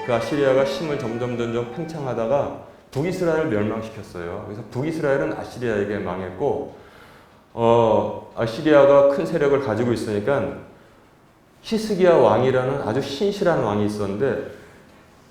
그 아시리아가 힘을 점점 팽창하다가 북이스라엘을 멸망시켰어요. 그래서 북이스라엘은 아시리아에게 망했고, 아시리아가 큰 세력을 가지고 있으니까 히스기야 왕이라는 아주 신실한 왕이 있었는데,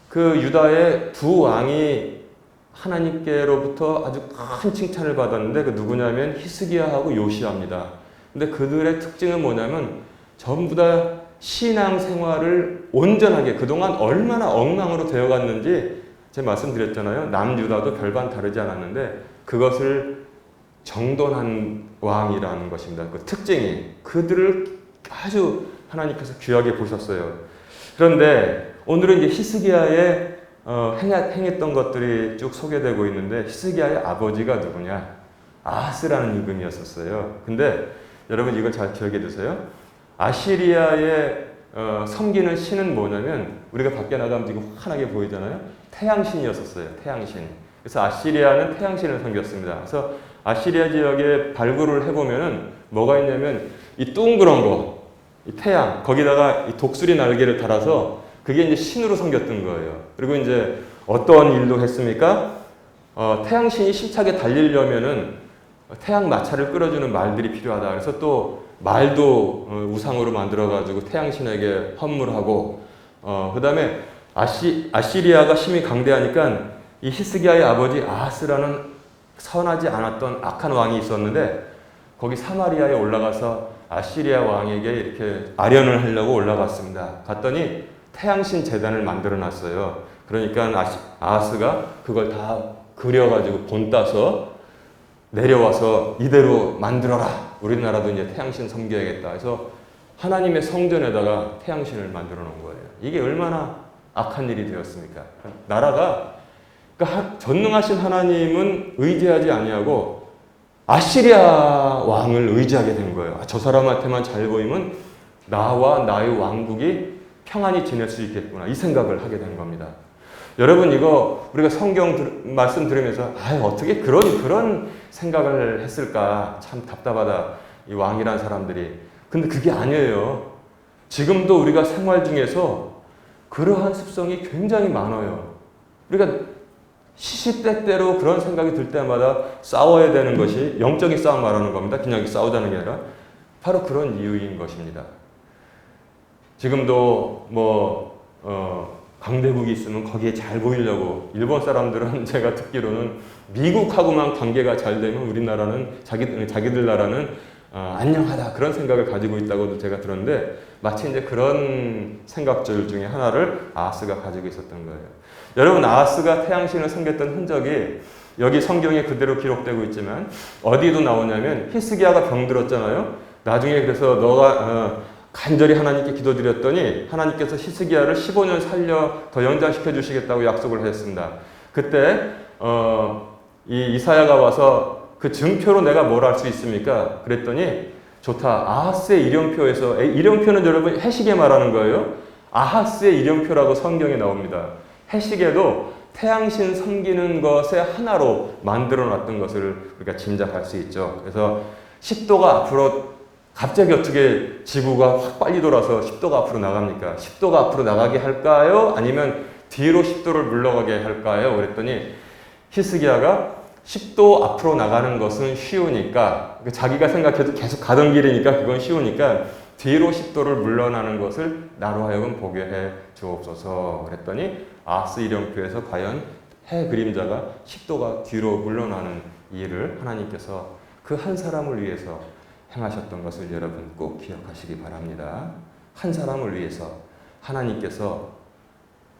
그 유다의 두 왕이 하나님께로부터 아주 큰 칭찬을 받았는데, 그 누구냐면 히스기야하고 요시야입니다. 근데 그들의 특징은 뭐냐면 전부 다 신앙 생활을 온전하게, 그동안 얼마나 엉망으로 되어갔는지 제가 말씀드렸잖아요. 남유다도 별반 다르지 않았는데 그것을 정돈한 왕이라는 것입니다. 그 특징이, 그들을 아주 하나님께서 귀하게 보셨어요. 그런데 오늘은 이제 히스기야의 행했던 것들이 쭉 소개되고 있는데, 히스기야의 아버지가 누구냐? 아하스라는 임금이었었어요. 근데 여러분 이걸 잘 기억해 두세요. 아시리아의 섬기는 신은 뭐냐면, 우리가 밖에 나가면 지금 환하게 보이잖아요. 태양신이었었어요. 태양신. 그래서 아시리아는 태양신을 섬겼습니다. 그래서 아시리아 지역에 발굴을 해보면은 뭐가 있냐면 이 둥그런 거, 이 태양, 거기다가 이 독수리 날개를 달아서 그게 이제 신으로 섬겼던 거예요. 그리고 이제 어떤 일도 했습니까? 태양신이 힘차게 달리려면은 태양 마찰을 끌어주는 말들이 필요하다. 그래서 또 말도 우상으로 만들어가지고 태양신에게 헌물하고, 그 다음에 아시리아가 힘이 강대하니까 이 히스기야의 아버지 아하스라는 선하지 않았던 악한 왕이 있었는데, 거기 사마리아에 올라가서 아시리아 왕에게 이렇게 아련을 하려고 올라갔습니다. 갔더니 태양신 재단을 만들어 놨어요. 그러니까 아하스가 그걸 다 그려가지고 본 따서 내려와서 이대로 만들어라. 우리나라도 이제 태양신 섬겨야겠다. 해서 하나님의 성전에다가 태양신을 만들어 놓은 거예요. 이게 얼마나 악한 일이 되었습니까? 나라가, 그러니까 전능하신 하나님은 의지하지 아니하고 아시리아 왕을 의지하게 된 거예요. 저 사람한테만 잘 보이면 나와 나의 왕국이 평안히 지낼 수 있겠구나, 이 생각을 하게 된 겁니다. 여러분, 이거 우리가 성경 말씀 들으면서 어떻게 그런 생각을 했을까, 참 답답하다, 이 왕이란 사람들이. 근데 그게 아니에요. 지금도 우리가 생활 중에서 그러한 습성이 굉장히 많아요. 우리가 시시때때로 그런 생각이 들 때마다 싸워야 되는 것이, 영적인 싸움 말하는 겁니다. 그냥 싸우자는 게 아니라 바로 그런 이유인 것입니다. 지금도 강대국이 있으면 거기에 잘 보이려고, 일본 사람들은 제가 듣기로는 미국하고만 관계가 잘 되면 우리나라는 자기들 나라는 안녕하다, 그런 생각을 가지고 있다고도 제가 들었는데, 마치 이제 그런 생각들 중에 하나를 아하스가 가지고 있었던 거예요. 여러분, 아하스가 태양신을 섬겼던 흔적이 여기 성경에 그대로 기록되고 있지만 어디도 나오냐면, 히스기야가 병들었잖아요. 나중에 그래서 너가 간절히 하나님께 기도드렸더니 하나님께서 히스기야를 15년 살려 더 연장시켜 주시겠다고 약속을 하셨습니다. 그때 이 이사야가 와서 그 증표로 내가 뭘 할 수 있습니까? 그랬더니 좋다. 아하스의 이름표에서, 이름표는 여러분 해시계 말하는 거예요. 아하스의 이름표라고 성경에 나옵니다. 해시계도 태양신 섬기는 것의 하나로 만들어 놨던 것을 우리가 짐작할 수 있죠. 그래서 10도가 앞으로, 갑자기 어떻게 지구가 확 빨리 돌아서 10도가 앞으로 나갑니까? 10도가 앞으로 나가게 할까요? 아니면 뒤로 10도를 물러가게 할까요? 그랬더니 히스기야가 10도 앞으로 나가는 것은 쉬우니까, 자기가 생각해도 계속 가던 길이니까 그건 쉬우니까 뒤로 10도를 물러나는 것을 나로 하여금 보게 해 주옵소서. 그랬더니 아하스 이름표에서 과연 해 그림자가 10도가 뒤로 물러나는 일을 하나님께서 그 한 사람을 위해서 행하셨던 것을 여러분 꼭 기억하시기 바랍니다. 한 사람을 위해서 하나님께서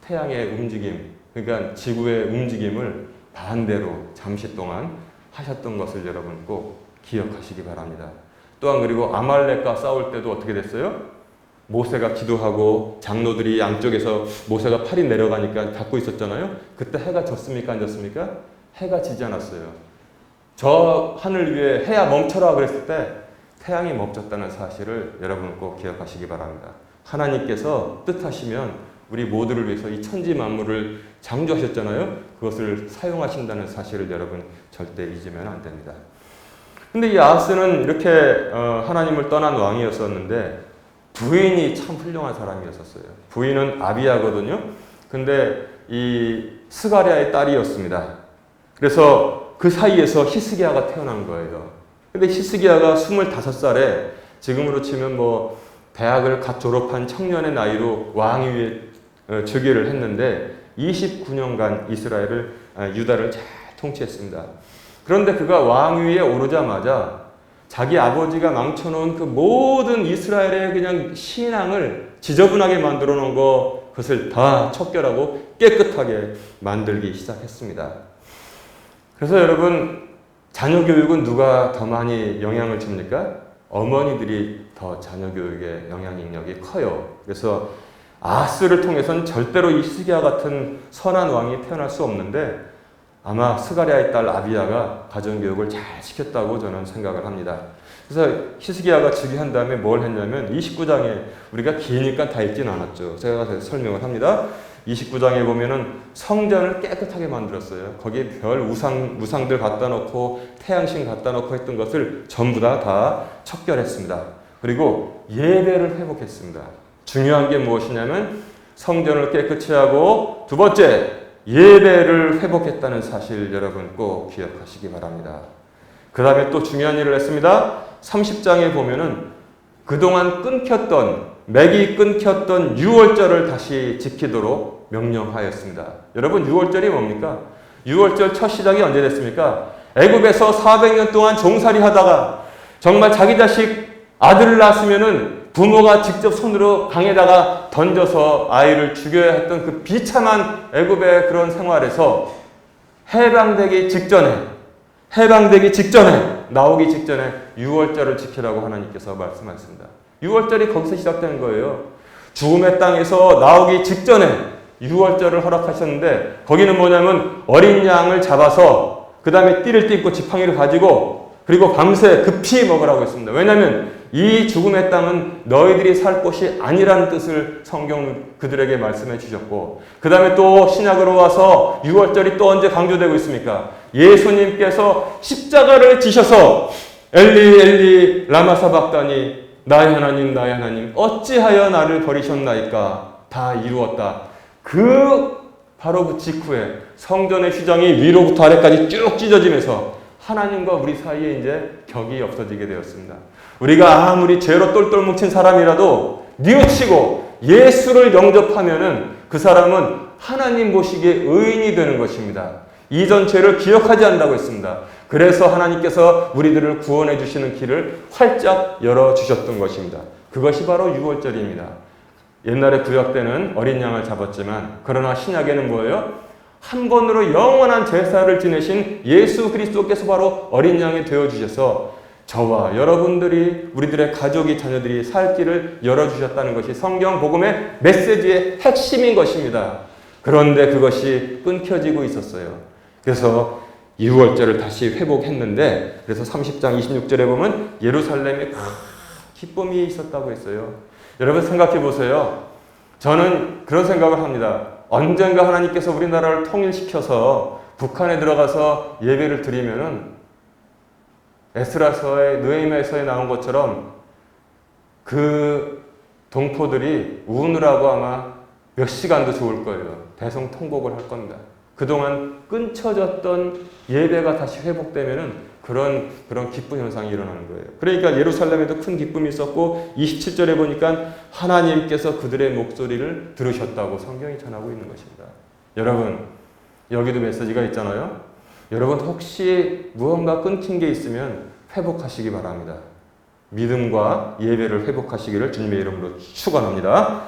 태양의 움직임, 그러니까 지구의 움직임을 반대로 잠시 동안 하셨던 것을 여러분 꼭 기억하시기 바랍니다. 또한 그리고 아말렉과 싸울 때도 어떻게 됐어요? 모세가 기도하고 장로들이 양쪽에서 모세가 팔이 내려가니까 닫고 있었잖아요. 그때 해가 졌습니까? 안 졌습니까? 해가 지지 않았어요. 저 하늘 위에 해야 멈춰라 그랬을 때 태양이 멈췄다는 사실을 여러분 꼭 기억하시기 바랍니다. 하나님께서 뜻하시면 우리 모두를 위해서 이 천지 만물을 창조하셨잖아요. 그것을 사용하신다는 사실을 여러분 절대 잊으면 안 됩니다. 근데 이 아하스는 이렇게 하나님을 떠난 왕이었었는데 부인이 참 훌륭한 사람이었었어요. 부인은 아비야거든요. 근데 이 스가랴의 딸이었습니다. 그래서 그 사이에서 히스기야가 태어난 거예요. 근데 히스기야가 25살에 지금으로 치면 뭐 대학을 갓 졸업한 청년의 나이로 왕위에 즉위를 했는데 29년간 유다를 잘 통치했습니다. 그런데 그가 왕위에 오르자마자 자기 아버지가 망쳐놓은 그 모든 이스라엘의 그냥 신앙을 지저분하게 만들어 놓은 그것을 다 척결하고 깨끗하게 만들기 시작했습니다. 그래서 여러분, 자녀 교육은 누가 더 많이 영향을 줍니까? 어머니들이 더 자녀 교육의 영향력이 커요. 그래서 아하스를 통해서는 절대로 이 히스기야 같은 선한 왕이 태어날 수 없는데 아마 스가랴의 딸 아비야가 가정교육을 잘 시켰다고 저는 생각을 합니다. 그래서 히스기야가 즉위한 다음에 뭘 했냐면 29장에 우리가 기니까 다 읽진 않았죠. 제가 설명을 합니다. 29장에 보면은 성전을 깨끗하게 만들었어요. 거기에 별 우상들 갖다 놓고 태양신 갖다 놓고 했던 것을 전부 다 척결했습니다. 그리고 예배를 회복했습니다. 중요한 게 무엇이냐면 성전을 깨끗이 하고 두 번째 예배를 회복했다는 사실 여러분 꼭 기억하시기 바랍니다. 그 다음에 또 중요한 일을 했습니다. 30장에 보면은 그동안 맥이 끊겼던 유월절을 다시 지키도록 명령하였습니다. 여러분, 유월절이 뭡니까? 유월절 첫 시작이 언제 됐습니까? 애굽에서 400년 동안 종살이 하다가 정말 자기 자식 아들을 낳았으면은 부모가 직접 손으로 강에다가 던져서 아이를 죽여야 했던 그 비참한 애굽의 그런 생활에서 해방되기 직전에 나오기 직전에 유월절을 지키라고 하나님께서 말씀하셨습니다. 유월절이 거기서 시작된 거예요. 죽음의 땅에서 나오기 직전에 유월절을 허락하셨는데 거기는 뭐냐면 어린 양을 잡아서 그 다음에 띠를 띠고 지팡이를 가지고 그리고 밤새 급히 먹으라고 했습니다. 왜냐하면 이 죽음의 땅은 너희들이 살 곳이 아니라는 뜻을 성경 그들에게 말씀해 주셨고 그 다음에 또 신약으로 와서 유월절이 또 언제 강조되고 있습니까? 예수님께서 십자가를 지셔서 엘리 엘리 라마 사박다니 나의 하나님 어찌하여 나를 버리셨나이까 다 이루었다. 바로 그 직후에 성전의 휘장이 위로부터 아래까지 쭉 찢어지면서 하나님과 우리 사이에 이제 격이 없어지게 되었습니다. 우리가 아무리 죄로 똘똘 뭉친 사람이라도 뉘우치고 예수를 영접하면은 그 사람은 하나님 보시기에 의인이 되는 것입니다. 이전 죄를 기억하지 않는다고 했습니다. 그래서 하나님께서 우리들을 구원해 주시는 길을 활짝 열어주셨던 것입니다. 그것이 바로 유월절입니다. 옛날에 구약 때는 어린 양을 잡았지만 그러나 신약에는 뭐예요? 한 번으로 영원한 제사를 지내신 예수 그리스도께서 바로 어린 양이 되어주셔서 저와 여러분들이 우리들의 가족이 자녀들이 살 길을 열어주셨다는 것이 성경 복음의 메시지의 핵심인 것입니다. 그런데 그것이 끊겨지고 있었어요. 그래서 유월절을 다시 회복했는데 그래서 30장 26절에 보면 예루살렘에 큰 기쁨이 있었다고 했어요. 여러분 생각해 보세요. 저는 그런 생각을 합니다. 언젠가 하나님께서 우리나라를 통일시켜서 북한에 들어가서 예배를 드리면은 에스라서의 느헤미야서에 나온 것처럼 그 동포들이 우느라고 아마 몇 시간도 좋을 거예요. 대성통곡을 할 겁니다. 그동안 끊쳐졌던 예배가 다시 회복되면은 그런 기쁜 현상이 일어나는 거예요. 그러니까 예루살렘에도 큰 기쁨이 있었고 27절에 보니까 하나님께서 그들의 목소리를 들으셨다고 성경이 전하고 있는 것입니다. 여러분, 여기도 메시지가 있잖아요. 여러분 혹시 무언가 끊긴 게 있으면 회복하시기 바랍니다. 믿음과 예배를 회복하시기를 주님의 이름으로 축원합니다.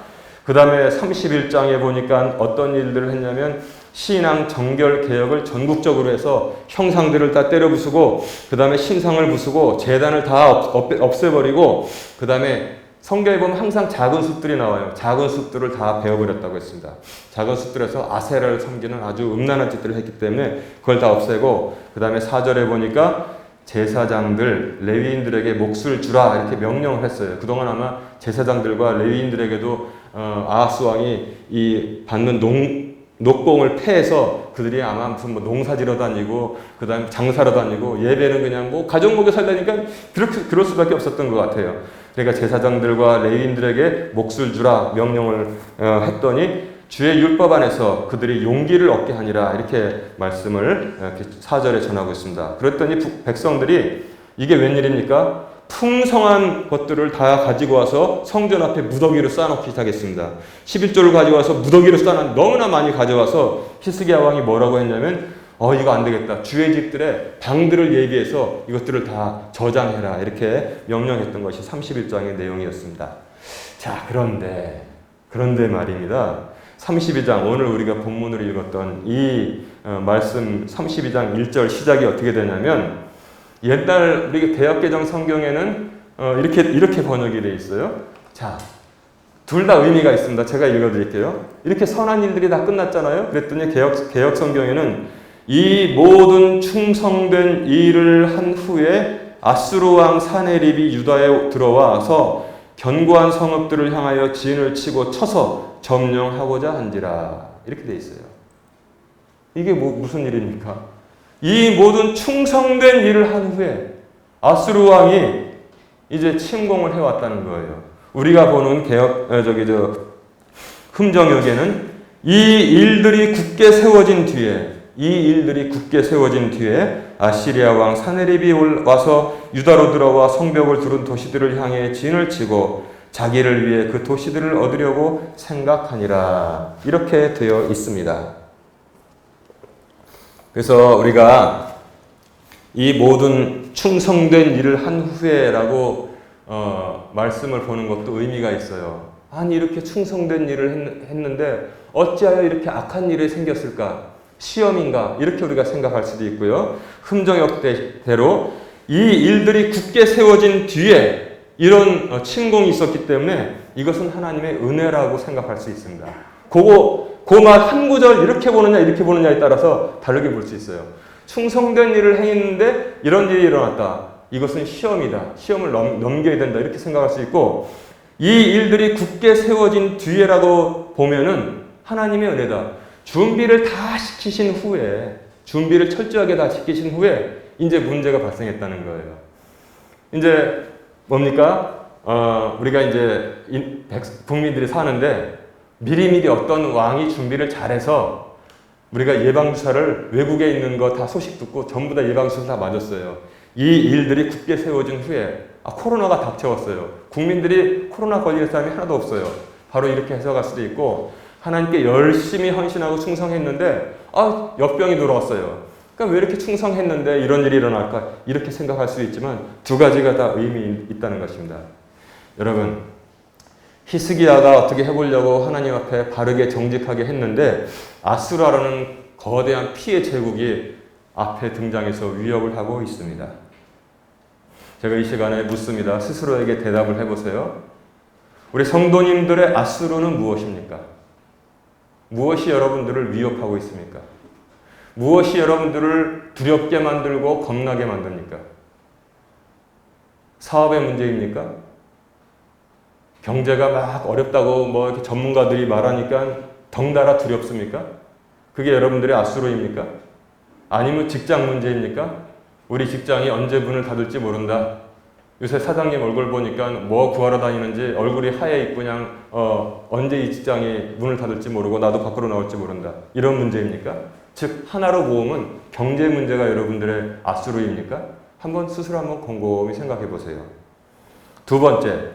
그 다음에 31장에 보니까 어떤 일들을 했냐면 신앙 정결 개혁을 전국적으로 해서 형상들을 다 때려 부수고 그 다음에 신상을 부수고 제단을 다 없애버리고 그 다음에 성경에 보면 항상 작은 숲들이 나와요. 작은 숲들을 다 베어버렸다고 했습니다. 작은 숲들에서 아세라를 섬기는 아주 음란한 짓들을 했기 때문에 그걸 다 없애고 그 다음에 4절에 보니까 제사장들, 레위인들에게 몫을 주라 이렇게 명령을 했어요. 그동안 아마 제사장들과 레위인들에게도 아하스 왕이 이 받는 녹봉을 패해서 그들이 아마 무슨 농사지러 다니고 그 다음에 장사로 다니고 예배는 그냥 가족 먹여 살다니까 그럴 수밖에 없었던 것 같아요. 그러니까 제사장들과 레위인들에게 몫을 주라 명령을 했더니 주의 율법 안에서 그들이 용기를 얻게 하니라 이렇게 말씀을 이렇게 4절에 전하고 있습니다. 그랬더니 백성들이 이게 웬일입니까? 풍성한 것들을 다 가지고 와서 성전 앞에 무더기로 쌓아놓기 시작했습니다. 11조를 가지고 와서 무더기로 쌓아놓은 너무나 많이 가져와서 히스기야 왕이 뭐라고 했냐면 이거 안 되겠다. 주의 집들의 방들을 예비해서 이것들을 다 저장해라 이렇게 명령했던 것이 31장의 내용이었습니다. 자, 그런데 말입니다. 32장 오늘 우리가 본문으로 읽었던 이 말씀 32장 1절 시작이 어떻게 되냐면 옛날 우리 개역개정 성경에는 이렇게 번역이 되어 있어요. 자, 둘 다 의미가 있습니다. 제가 읽어드릴게요. 이렇게 선한 일들이 다 끝났잖아요. 그랬더니 개역 성경에는 이 모든 충성된 일을 한 후에 아수르 왕 사네립이 유다에 들어와서 견고한 성읍들을 향하여 진을 치고 쳐서 점령하고자 한지라 이렇게 되어 있어요. 이게 무슨 일입니까? 이 모든 충성된 일을 한 후에 아수르 왕이 이제 침공을 해왔다는 거예요. 우리가 보는 흠정역에는 이 일들이 굳게 세워진 뒤에 아시리아 왕 사네립이 와서 유다로 들어와 성벽을 두른 도시들을 향해 진을 치고 자기를 위해 그 도시들을 얻으려고 생각하니라 이렇게 되어 있습니다. 그래서 우리가 이 모든 충성된 일을 한 후에라고 말씀을 보는 것도 의미가 있어요. 아니 이렇게 충성된 일을 했는데 어찌하여 이렇게 악한 일이 생겼을까? 시험인가? 이렇게 우리가 생각할 수도 있고요. 흠정역대로 이 일들이 굳게 세워진 뒤에 이런 침공이 있었기 때문에 이것은 하나님의 은혜라고 생각할 수 있습니다. 그 말 한 구절 이렇게 보느냐에 따라서 다르게 볼 수 있어요. 충성된 일을 행했는데 이런 일이 일어났다. 이것은 시험이다. 시험을 넘겨야 된다. 이렇게 생각할 수 있고 이 일들이 굳게 세워진 뒤에라고 보면은 하나님의 은혜다. 준비를 철저하게 다 지키신 후에 이제 문제가 발생했다는 거예요. 이제 뭡니까? 우리가 이제 국민들이 사는데 미리미리 어떤 왕이 준비를 잘해서 우리가 예방주사를 외국에 있는 거 다 소식 듣고 전부 다 예방주사 다 맞았어요. 이 일들이 굳게 세워진 후에 코로나가 닥쳐왔어요. 국민들이 코로나 걸릴 사람이 하나도 없어요. 바로 이렇게 해석할 수도 있고 하나님께 열심히 헌신하고 충성했는데 역병이 들어왔어요. 그러니까 왜 이렇게 충성했는데 이런 일이 일어날까? 이렇게 생각할 수 있지만 두 가지가 다 의미 있다는 것입니다. 여러분 히스기야가 어떻게 해보려고 하나님 앞에 바르게 정직하게 했는데 아수라라는 거대한 피해 제국이 앞에 등장해서 위협을 하고 있습니다. 제가 이 시간에 묻습니다. 스스로에게 대답을 해보세요. 우리 성도님들의 아수르는 무엇입니까? 무엇이 여러분들을 위협하고 있습니까? 무엇이 여러분들을 두렵게 만들고 겁나게 만듭니까? 사업의 문제입니까? 경제가 막 어렵다고 이렇게 전문가들이 말하니까 덩달아 두렵습니까? 그게 여러분들의 아수르입니까? 아니면 직장 문제입니까? 우리 직장이 언제 문을 닫을지 모른다. 요새 사장님 얼굴 보니까 뭐 구하러 다니는지 얼굴이 하얘 있고 그냥 언제 이 직장이 문을 닫을지 모르고 나도 밖으로 나올지 모른다. 이런 문제입니까? 즉 하나로 모으면 경제 문제가 여러분들의 아수르입니까? 스스로 한번 곰곰이 생각해 보세요. 두 번째,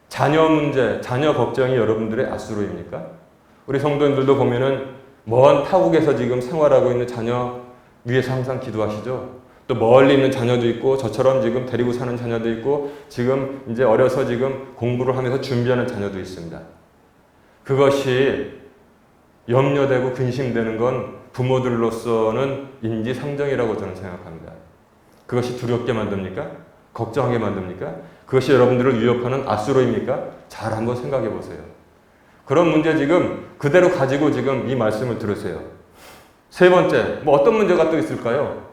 자녀 문제, 자녀 걱정이 여러분들의 아수르입니까? 우리 성도님들도 보면은 먼 타국에서 지금 생활하고 있는 자녀 위해서 항상 기도하시죠? 또 멀리 있는 자녀도 있고 저처럼 지금 데리고 사는 자녀도 있고 지금 이제 어려서 지금 공부를 하면서 준비하는 자녀도 있습니다. 그것이 염려되고 근심되는 건 부모들로서는 인지상정이라고 저는 생각합니다. 그것이 두렵게 만듭니까? 걱정하게 만듭니까? 그것이 여러분들을 위협하는 아수르입니까? 잘 한번 생각해 보세요. 그런 문제 지금 그대로 가지고 지금 이 말씀을 들으세요. 세 번째, 어떤 문제가 또 있을까요?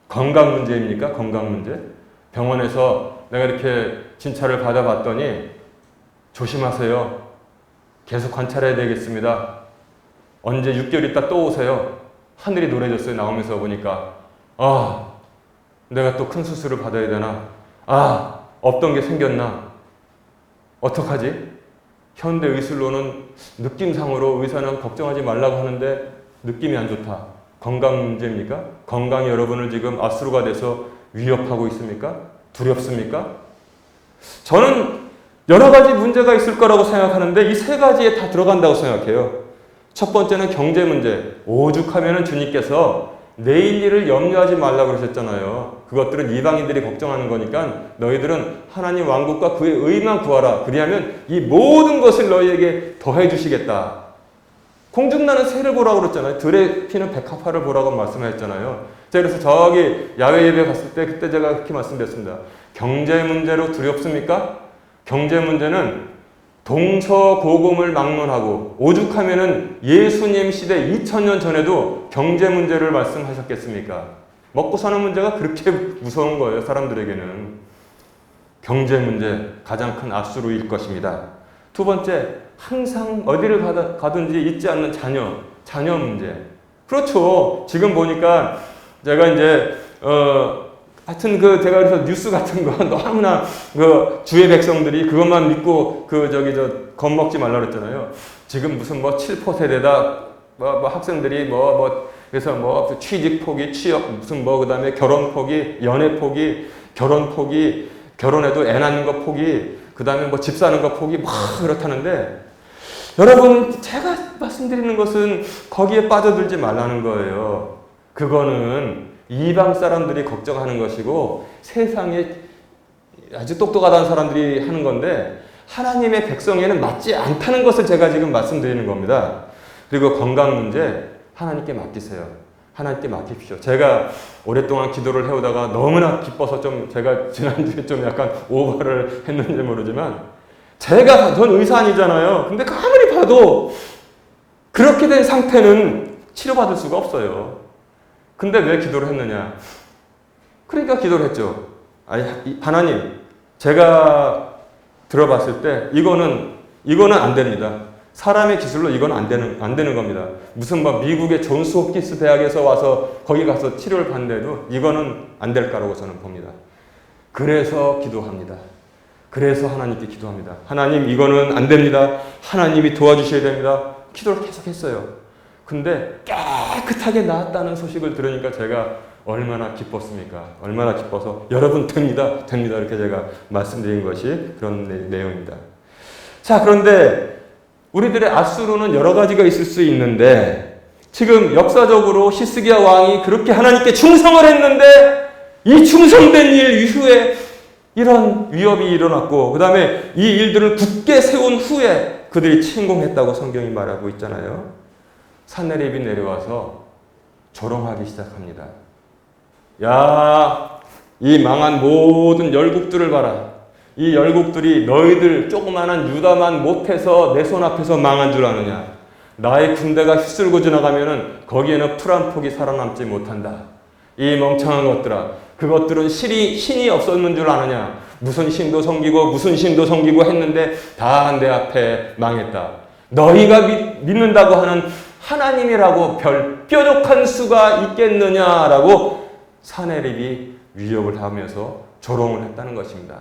건강 문제입니까? 건강 문제? 병원에서 내가 이렇게 진찰을 받아봤더니 조심하세요. 계속 관찰해야 되겠습니다. 언제 6개월 있다 또 오세요. 하늘이 노래졌어요. 나오면서 보니까 내가 또 큰 수술을 받아야 되나? 없던 게 생겼나? 어떡하지? 현대 의술로는 느낌상으로 의사는 걱정하지 말라고 하는데 느낌이 안 좋다. 건강 문제입니까? 건강이 여러분을 지금 아수르가 돼서 위협하고 있습니까? 두렵습니까? 저는 여러 가지 문제가 있을 거라고 생각하는데 이 세 가지에 다 들어간다고 생각해요. 첫 번째는 경제 문제. 오죽하면 주님께서 내일 일을 염려하지 말라고 그러셨잖아요. 그것들은 이방인들이 걱정하는 거니까 너희들은 하나님 왕국과 그의 의만 구하라. 그리하면 이 모든 것을 너희에게 더해 주시겠다. 공중나는 새를 보라고 그랬잖아요. 들에 피는 백합화를 보라고 말씀하셨잖아요. 제가 그래서 저기 야외 예배 갔을 때 그때 제가 그렇게 말씀드렸습니다. 경제 문제로 두렵습니까? 경제 문제는 동서고금을 막론하고 오죽하면은 예수님 시대 2000년 전에도 경제 문제를 말씀하셨겠습니까? 먹고 사는 문제가 그렇게 무서운 거예요. 사람들에게는. 경제 문제 가장 큰 아수르일 것입니다. 두 번째, 항상 어디를 가든지 잊지 않는 자녀 문제. 그렇죠. 지금 보니까 제가 이제 하여튼 제가 그래서 뉴스 같은 거 너무나 주의 백성들이 그것만 믿고 겁먹지 말라 그랬잖아요. 지금 무슨 7포 세대다 학생들이 그래서 취직 포기, 취업 무슨 그다음에 결혼 포기, 연애 포기, 결혼 포기, 결혼해도 애 낳는 거 포기, 그다음에 집 사는 거 포기 그렇다는데 여러분 제가 말씀드리는 것은 거기에 빠져들지 말라는 거예요. 그거는 이방 사람들이 걱정하는 것이고 세상에 아주 똑똑하다는 사람들이 하는 건데 하나님의 백성에는 맞지 않다는 것을 제가 지금 말씀드리는 겁니다. 그리고 건강 문제 하나님께 맡기세요. 하나님께 맡깁시오. 제가 오랫동안 기도를 해오다가 너무나 기뻐서 제가 지난주에 약간 오버를 했는지 모르지만 전 의사 아니잖아요. 근데 아무리 봐도 그렇게 된 상태는 치료받을 수가 없어요. 근데 왜 기도를 했느냐? 그러니까 기도를 했죠. 하나님, 제가 들어봤을 때 이거는 안 됩니다. 사람의 기술로 이건 안 되는 겁니다. 무슨 미국의 존스 홉킨스 대학에서 와서 거기 가서 치료를 받는데도 이거는 안 될 거라고 저는 봅니다. 그래서 기도합니다. 그래서 하나님께 기도합니다. 하나님, 이거는 안 됩니다. 하나님이 도와주셔야 됩니다. 기도를 계속 했어요. 근데 깨끗하게 나았다는 소식을 들으니까 제가 얼마나 기뻤습니까? 얼마나 기뻐서 여러분 됩니다. 이렇게 제가 말씀드린 것이 그런 내용입니다. 자, 그런데 우리들의 아수르는 여러 가지가 있을 수 있는데 지금 역사적으로 히스기야 왕이 그렇게 하나님께 충성을 했는데 이 충성된 일 이후에 이런 위협이 일어났고 그 다음에 이 일들을 굳게 세운 후에 그들이 침공했다고 성경이 말하고 있잖아요. 산헤립이 내려와서 조롱하기 시작합니다. 야, 이 망한 모든 열국들을 봐라. 이 열국들이 너희들 조그마한 유다만 못해서 내 손 앞에서 망한 줄 아느냐. 나의 군대가 휩쓸고 지나가면은 거기에는 풀 한 폭이 살아남지 못한다. 이 멍청한 것들아. 그것들은 신이 없었는 줄 아느냐. 무슨 신도 섬기고 했는데 다 내 앞에 망했다. 너희가 믿는다고 하는 하나님이라고 뾰족한 수가 있겠느냐라고 산헤립이 위협을 하면서 조롱을 했다는 것입니다.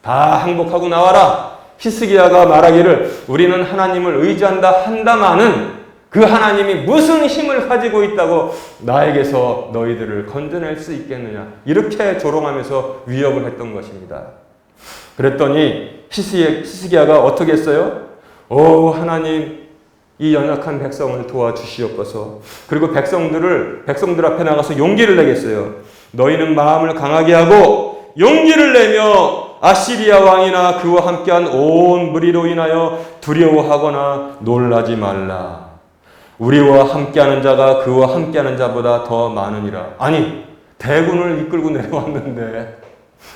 다 항복하고 나와라. 히스기야가 말하기를 우리는 하나님을 의지한다 한다마는 그 하나님이 무슨 힘을 가지고 있다고 나에게서 너희들을 건져낼 수 있겠느냐. 이렇게 조롱하면서 위협을 했던 것입니다. 그랬더니 히스기야가 어떻게 했어요? 오 하나님, 이 연약한 백성을 도와주시옵소서. 그리고 백성들 앞에 나가서 용기를 내겠어요. 너희는 마음을 강하게 하고 용기를 내며 아시리아 왕이나 그와 함께한 온 무리로 인하여 두려워하거나 놀라지 말라. 우리와 함께하는 자가 그와 함께하는 자보다 더 많으니라. 아니, 대군을 이끌고 내려왔는데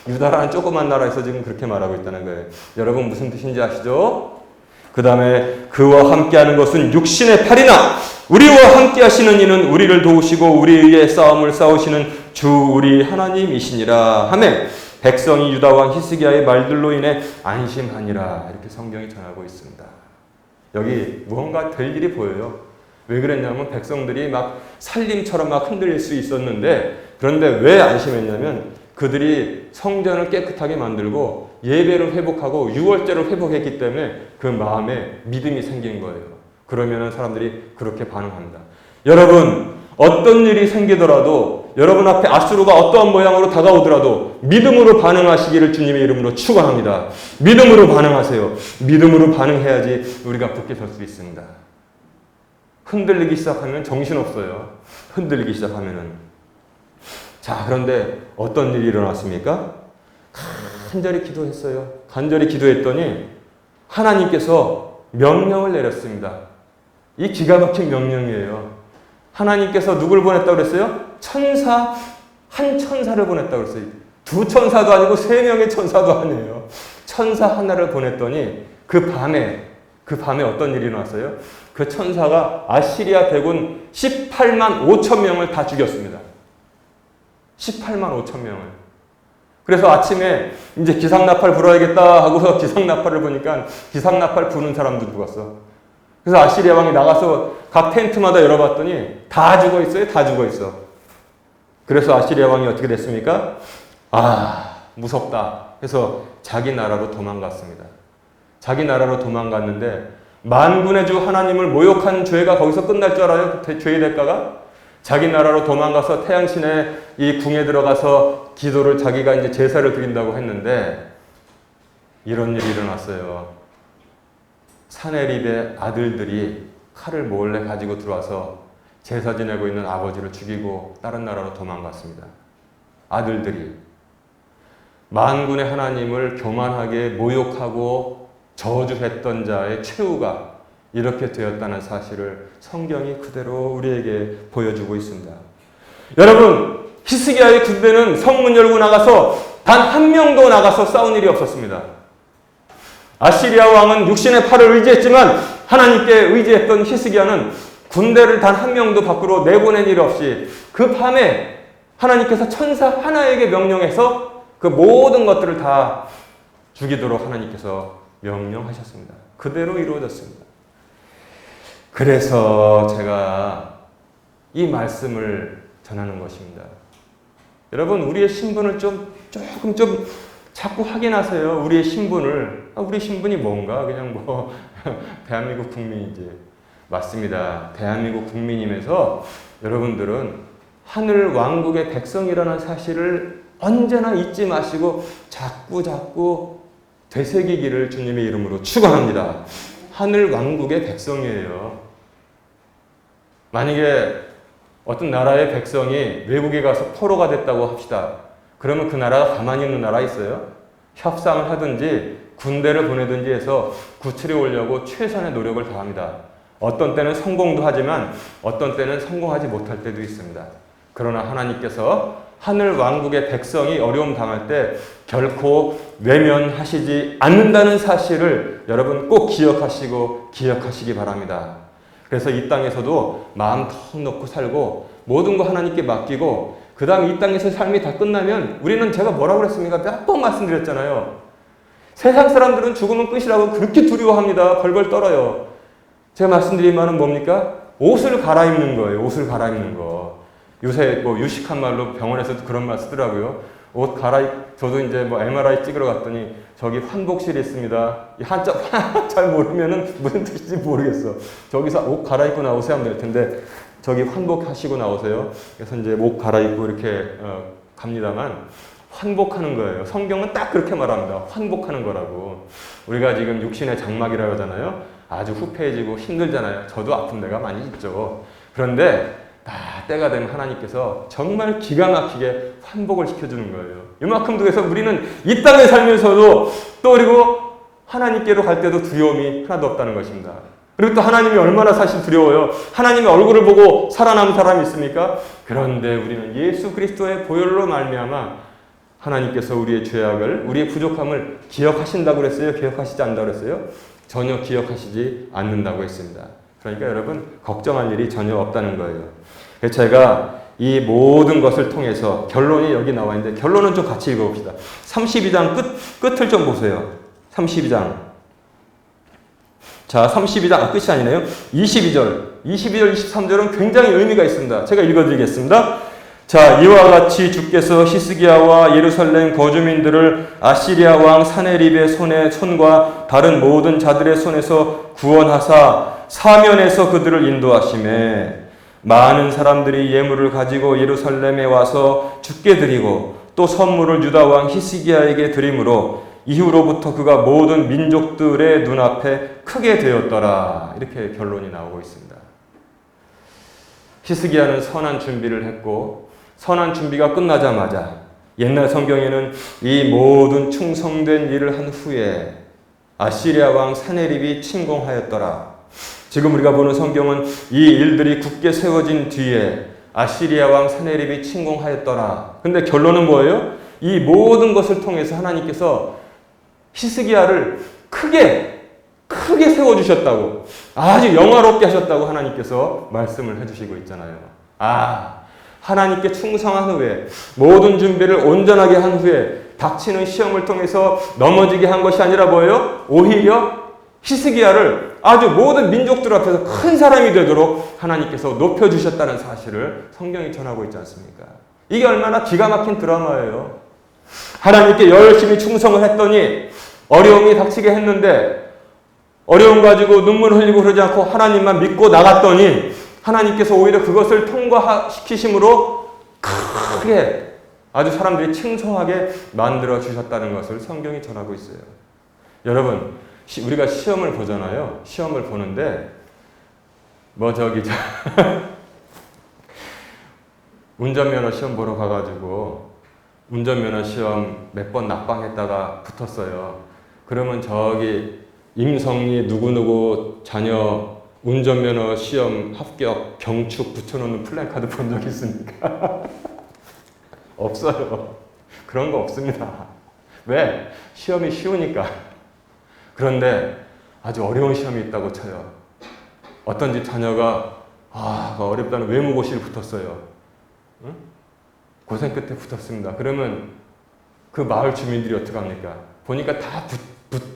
유다라는 조그만 나라에서 지금 그렇게 말하고 있다는 거예요. 여러분 무슨 뜻인지 아시죠? 그 다음에 그와 함께하는 것은 육신의 팔이나 우리와 함께하시는 이는 우리를 도우시고 우리 위에 싸움을 싸우시는 주 우리 하나님이시니라 하매 백성이 유다 왕 히스기야의 말들로 인해 안심하니라. 이렇게 성경이 전하고 있습니다. 여기 무언가 될 일이 보여요. 왜 그랬냐면 백성들이 막 살림처럼 막 흔들릴 수 있었는데 그런데 왜 안심했냐면 그들이 성전을 깨끗하게 만들고 예배를 회복하고 유월절을 회복했기 때문에 그 마음에 믿음이 생긴 거예요. 그러면 사람들이 그렇게 반응합니다. 여러분, 어떤 일이 생기더라도 여러분 앞에 앗수르가 어떠한 모양으로 다가오더라도 믿음으로 반응하시기를 주님의 이름으로 축원합니다. 믿음으로 반응하세요. 믿음으로 반응해야지 우리가 붙게 설 수 있습니다. 흔들리기 시작하면 정신없어요. 흔들리기 시작하면은. 자, 그런데 어떤 일이 일어났습니까? 간절히 기도했어요. 간절히 기도했더니 하나님께서 명령을 내렸습니다. 이 기가 막힌 명령이에요. 하나님께서 누굴 보냈다고 그랬어요? 한 천사를 보냈다고 그랬어요. 두 천사도 아니고 3명의 천사도 아니에요. 천사 하나를 보냈더니 그 밤에 어떤 일이 일어났어요? 그 천사가 아시리아 대군 18만 5천 명을 다 죽였습니다. 18만 5천 명을. 그래서 아침에 이제 기상나팔 불어야겠다 하고서 기상나팔을 보니까 기상나팔 부는 사람도 죽었어. 그래서 아시리아 왕이 나가서 각 텐트마다 열어봤더니 다 죽어 있어요. 다 죽어 있어. 그래서 아시리아 왕이 어떻게 됐습니까? 무섭다 해서 자기 나라로 도망갔습니다. 자기 나라로 도망갔는데 만군의 주 하나님을 모욕한 죄가 거기서 끝날 줄 알아요? 죄의 대가가? 자기 나라로 도망가서 태양신의 이 궁에 들어가서 기도를 자기가 이제 제사를 드린다고 했는데 이런 일이 일어났어요. 사네립의 아들들이 칼을 몰래 가지고 들어와서 제사 지내고 있는 아버지를 죽이고 다른 나라로 도망갔습니다. 아들들이 만군의 하나님을 교만하게 모욕하고 저주했던 자의 최후가 이렇게 되었다는 사실을 성경이 그대로 우리에게 보여주고 있습니다. 여러분, 히스기야의 군대는 성문 열고 나가서 단 한 명도 나가서 싸운 일이 없었습니다. 아시리아 왕은 육신의 팔을 의지했지만 하나님께 의지했던 히스기야는 군대를 단 한 명도 밖으로 내보낸 일 없이 그 밤에 하나님께서 천사 하나에게 명령해서 그 모든 것들을 다 죽이도록 하나님께서 명령하셨습니다. 그대로 이루어졌습니다. 그래서 제가 이 말씀을 전하는 것입니다. 여러분, 우리의 신분을 조금 자꾸 확인하세요. 우리의 신분을. 우리 신분이 뭔가? 그냥 대한민국 국민이지. 맞습니다. 대한민국 국민이면서 여러분들은 하늘 왕국의 백성이라는 사실을 언제나 잊지 마시고 자꾸 되새기기를 주님의 이름으로 축원합니다. 하늘 왕국의 백성이에요. 만약에 어떤 나라의 백성이 외국에 가서 포로가 됐다고 합시다. 그러면 그 나라가 가만히 있는 나라 있어요? 협상을 하든지 군대를 보내든지 해서 구출해 오려고 최선의 노력을 다합니다. 어떤 때는 성공도 하지만 어떤 때는 성공하지 못할 때도 있습니다. 그러나 하나님께서 하늘 왕국의 백성이 어려움 당할 때 결코 외면하시지 않는다는 사실을 여러분 꼭 기억하시기 바랍니다. 그래서 이 땅에서도 마음 턱 놓고 살고 모든 거 하나님께 맡기고 그 다음에 이 땅에서 삶이 다 끝나면 우리는 제가 뭐라고 그랬습니까? 몇 번 말씀드렸잖아요. 세상 사람들은 죽으면 끝이라고 그렇게 두려워합니다. 벌벌 떨어요. 제가 말씀드린 말은 뭡니까? 옷을 갈아입는 거예요. 옷을 갈아입는 거. 요새 유식한 말로 병원에서도 그런 말 쓰더라고요. 저도 이제 MRI 찍으러 갔더니 저기 환복실이 있습니다. 이 한자 잘 모르면은 무슨 뜻인지 모르겠어. 저기서 옷 갈아입고 나오세요 하면 될 텐데 저기 환복하시고 나오세요. 그래서 이제 옷 갈아입고 이렇게 갑니다만 환복하는 거예요. 성경은 딱 그렇게 말합니다. 환복하는 거라고. 우리가 지금 육신의 장막이라고 하잖아요. 아주 후패해지고 힘들잖아요. 저도 아픈 데가 많이 있죠. 그런데 다 때가 되면 하나님께서 정말 기가 막히게 환복을 시켜주는 거예요. 이만큼도 해서 우리는 이 땅에 살면서도 또 그리고 하나님께로 갈 때도 두려움이 하나도 없다는 것입니다. 그리고 또 하나님이 얼마나 사실 두려워요. 하나님의 얼굴을 보고 살아남은 사람이 있습니까? 그런데 우리는 예수 그리스도의 보혈로 말미암아 하나님께서 우리의 죄악을, 우리의 부족함을 기억하신다고 그랬어요? 기억하시지 않는다고 그랬어요? 전혀 기억하시지 않는다고 했습니다. 그러니까 여러분 걱정할 일이 전혀 없다는 거예요. 제가 이 모든 것을 통해서 결론이 여기 나와 있는데 결론은 좀 같이 읽어봅시다. 32장 끝을 좀 보세요. 32장. 자, 32장 끝이 아니네요. 22절, 23절은 굉장히 의미가 있습니다. 제가 읽어드리겠습니다. 자, 이와 같이 주께서 히스기야와 예루살렘 거주민들을 아시리아 왕 사네립의 손과 다른 모든 자들의 손에서 구원하사 사면에서 그들을 인도하시매 많은 사람들이 예물을 가지고 예루살렘에 와서 주께 드리고 또 선물을 유다 왕 히스기야에게 드림으로 이후로부터 그가 모든 민족들의 눈앞에 크게 되었더라. 이렇게 결론이 나오고 있습니다. 히스기야는 선한 준비를 했고 선한 준비가 끝나자마자 옛날 성경에는 이 모든 충성된 일을 한 후에 아시리아 왕 사네립이 침공하였더라. 지금 우리가 보는 성경은 이 일들이 굳게 세워진 뒤에 아시리아 왕 사네립이 침공하였더라. 근데 결론은 뭐예요? 이 모든 것을 통해서 하나님께서 히스기야를 크게 세워주셨다고, 아주 영화롭게 하셨다고 하나님께서 말씀을 해주시고 있잖아요. 하나님께 충성한 후에 모든 준비를 온전하게 한 후에 닥치는 시험을 통해서 넘어지게 한 것이 아니라 뭐예요? 오히려 히스기야를 아주 모든 민족들 앞에서 큰 사람이 되도록 하나님께서 높여주셨다는 사실을 성경이 전하고 있지 않습니까? 이게 얼마나 기가 막힌 드라마예요. 하나님께 열심히 충성을 했더니 어려움이 닥치게 했는데 어려움 가지고 눈물 흘리고 그러지 않고 하나님만 믿고 나갔더니 하나님께서 오히려 그것을 통과시키심으로 크게 아주 사람들이 칭송하게 만들어 주셨다는 것을 성경이 전하고 있어요. 여러분, 우리가 시험을 보잖아요. 시험을 보는데 운전면허 시험 보러 가가지고 운전면허 시험 몇 번 낙방했다가 붙었어요. 그러면 저기 임성리 누구누구 자녀 운전면허 시험 합격 경축 붙여놓는 플랜카드 본 적 있습니까? 없어요. 그런 거 없습니다. 왜? 시험이 쉬우니까. 그런데 아주 어려운 시험이 있다고 쳐요. 어떤 집 자녀가 어렵다는 외무고시를 붙었어요. 응? 고생 끝에 붙었습니다. 그러면 그 마을 주민들이 어떻게 합니까? 보니까 다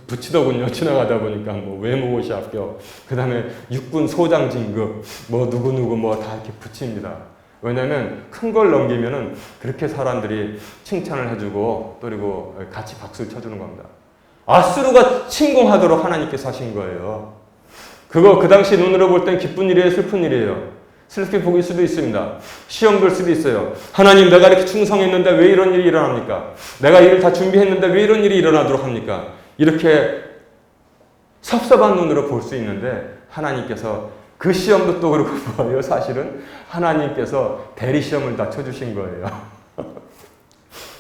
붙이더군요. 지나가다 보니까 외무고시 합격, 그 다음에 육군 소장 진급, 누구누구 다 이렇게 붙입니다. 왜냐면 큰 걸 넘기면은 그렇게 사람들이 칭찬을 해주고 그리고 같이 박수를 쳐주는 겁니다. 아수르가 침공하도록 하나님께서 하신 거예요. 그거 그 당시 눈으로 볼 땐 기쁜 일이에요, 슬픈 일이에요? 슬프게 보일 수도 있습니다. 시험 볼 수도 있어요. 하나님, 내가 이렇게 충성했는데 왜 이런 일이 일어납니까? 내가 일을 다 준비했는데 왜 이런 일이 일어나도록 합니까? 이렇게 섭섭한 눈으로 볼 수 있는데 하나님께서 그 시험도 또 그렇고 뭐예요? 사실은 하나님께서 대리시험을 다 쳐주신 거예요.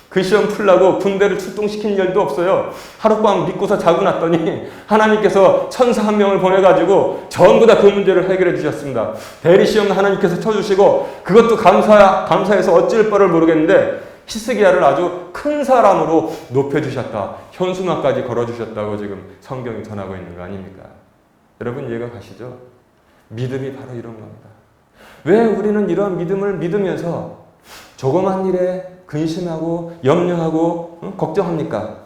그 시험 풀라고 군대를 출동시킨 일도 없어요. 하룻밤 믿고서 자고 났더니 하나님께서 천사 한 명을 보내가지고 전부 다 그 문제를 해결해 주셨습니다. 대리시험 하나님께서 쳐주시고 그것도 감사해서 어찌할 바를 모르겠는데 히스기야를 아주 큰 사람으로 높여주셨다. 현수막까지 걸어주셨다고 지금 성경이 전하고 있는 거 아닙니까? 여러분 이해가 가시죠? 믿음이 바로 이런 겁니다. 왜 우리는 이러한 믿음을 믿으면서 조그만 일에 근심하고 염려하고 걱정합니까?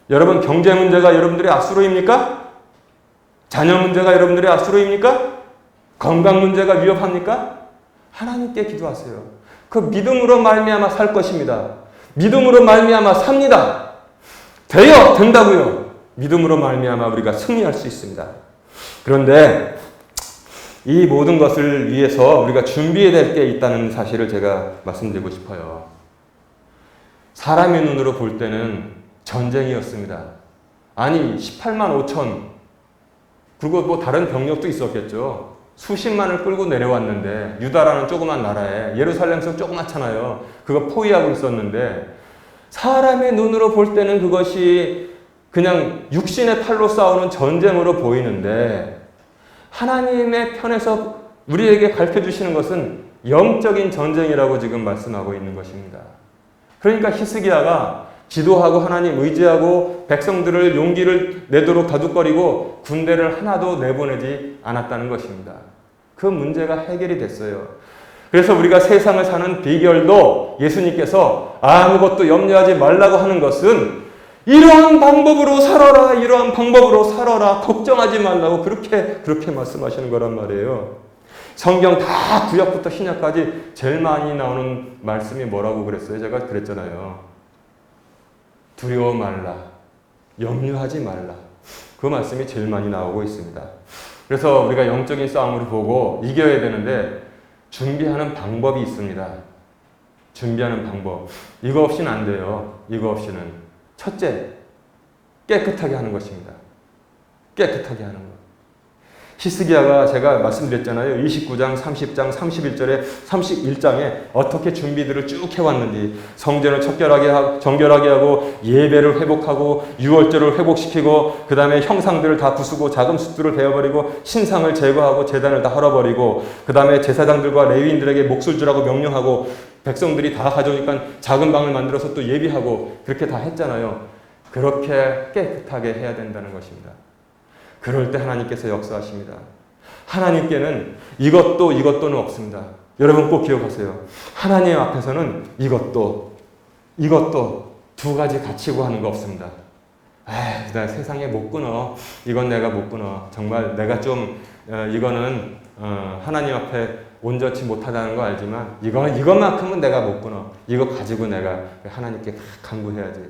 여러분 경제 문제가 여러분들의 악수로입니까? 자녀 문제가 여러분들의 악수로입니까? 건강 문제가 위협합니까? 하나님께 기도하세요. 그 믿음으로 말미암아 살 것입니다. 믿음으로 말미암아 삽니다. 된다고요. 믿음으로 말미암아 우리가 승리할 수 있습니다. 그런데 이 모든 것을 위해서 우리가 준비해야 될 게 있다는 사실을 제가 말씀드리고 싶어요. 사람의 눈으로 볼 때는 전쟁이었습니다. 아니 18만 5천 그리고 다른 병력도 있었겠죠. 수십만을 끌고 내려왔는데 유다라는 조그만 나라에 예루살렘성 조그맣잖아요. 그거 포위하고 있었는데 사람의 눈으로 볼 때는 그것이 그냥 육신의 팔로 싸우는 전쟁으로 보이는데 하나님의 편에서 우리에게 가르쳐주시는 것은 영적인 전쟁이라고 지금 말씀하고 있는 것입니다. 그러니까 히스기야가 기도하고 하나님 의지하고 백성들을 용기를 내도록 다독거리고 군대를 하나도 내보내지 않았다는 것입니다. 그 문제가 해결이 됐어요. 그래서 우리가 세상을 사는 비결도 예수님께서 아무것도 염려하지 말라고 하는 것은 이러한 방법으로 살아라, 이러한 방법으로 살아라, 걱정하지 말라고 그렇게 말씀하시는 거란 말이에요. 성경 다 구약부터 신약까지 제일 많이 나오는 말씀이 뭐라고 그랬어요? 제가 그랬잖아요. 두려워 말라. 염려하지 말라. 그 말씀이 제일 많이 나오고 있습니다. 그래서 우리가 영적인 싸움을 보고 이겨야 되는데 준비하는 방법이 있습니다. 준비하는 방법. 이거 없이는 안 돼요. 이거 없이는. 첫째, 깨끗하게 하는 것입니다. 깨끗하게 하는 것. 히스기야가 제가 말씀드렸잖아요. 29장, 30장, 31절에 31장에 어떻게 준비들을 쭉 해왔는지 성전을 정결하게 하고 예배를 회복하고 유월절을 회복시키고 그 다음에 형상들을 다 부수고 작은 숫들을 베어버리고 신상을 제거하고 제단을 다 헐어버리고 그 다음에 제사장들과 레위인들에게 몫을 주라고 명령하고 백성들이 다 가져오니까 작은 방을 만들어서 또 예비하고 그렇게 다 했잖아요. 그렇게 깨끗하게 해야 된다는 것입니다. 그럴 때 하나님께서 역사하십니다. 하나님께는 이것도는 없습니다. 여러분 꼭 기억하세요. 하나님 앞에서는 이것도 두 가지 갖추고 하는 거 없습니다. 나 세상에 못 끊어. 이건 내가 못 끊어. 정말 내가 좀 이거는 하나님 앞에 온전치 못하다는 거 알지만 이것만큼은 내가 못 끊어. 이거 가지고 내가 하나님께 간구해야지.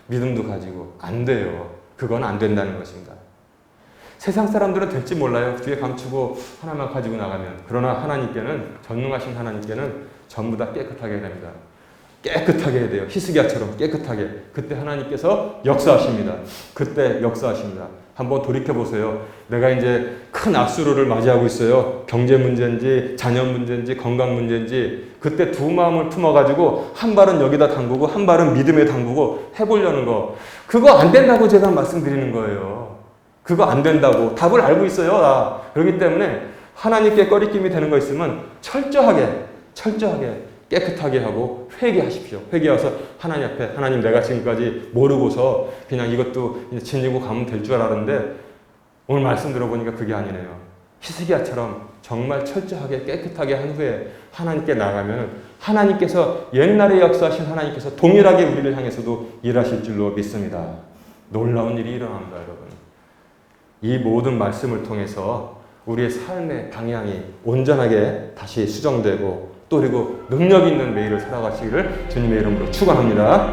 믿음도 가지고 안 돼요. 그건 안 된다는 것입니다. 세상 사람들은 될지 몰라요. 뒤에 감추고 하나만 가지고 나가면. 그러나 하나님께는, 전능하신 하나님께는 전부 다 깨끗하게 해야 됩니다. 깨끗하게 해야 돼요. 히스기야처럼 깨끗하게. 그때 하나님께서 역사하십니다. 그때 역사하십니다. 한번 돌이켜보세요. 내가 이제 큰 악수로를 맞이하고 있어요. 경제 문제인지 자녀 문제인지 건강 문제인지 그때 두 마음을 품어가지고 한 발은 여기다 담그고 한 발은 믿음에 담그고 해보려는 거. 그거 안 된다고 제가 말씀드리는 거예요. 그거 안 된다고. 답을 알고 있어요. 나. 그렇기 때문에 하나님께 꺼리낌이 되는 거 있으면 철저하게 깨끗하게 하고 회개하십시오. 회개해서 하나님 앞에 하나님 내가 지금까지 모르고서 그냥 이것도 지니고 가면 될 줄 알았는데 오늘 말씀 들어보니까 그게 아니네요. 히스기야처럼 정말 철저하게 깨끗하게 한 후에 하나님께 나가면 하나님께서 옛날에 역사하신 하나님께서 동일하게 우리를 향해서도 일하실 줄로 믿습니다. 놀라운 일이 일어납니다, 여러분. 이 모든 말씀을 통해서 우리의 삶의 방향이 온전하게 다시 수정되고 또 그리고 능력 있는 매일을 살아가시기를 주님의 이름으로 축원합니다.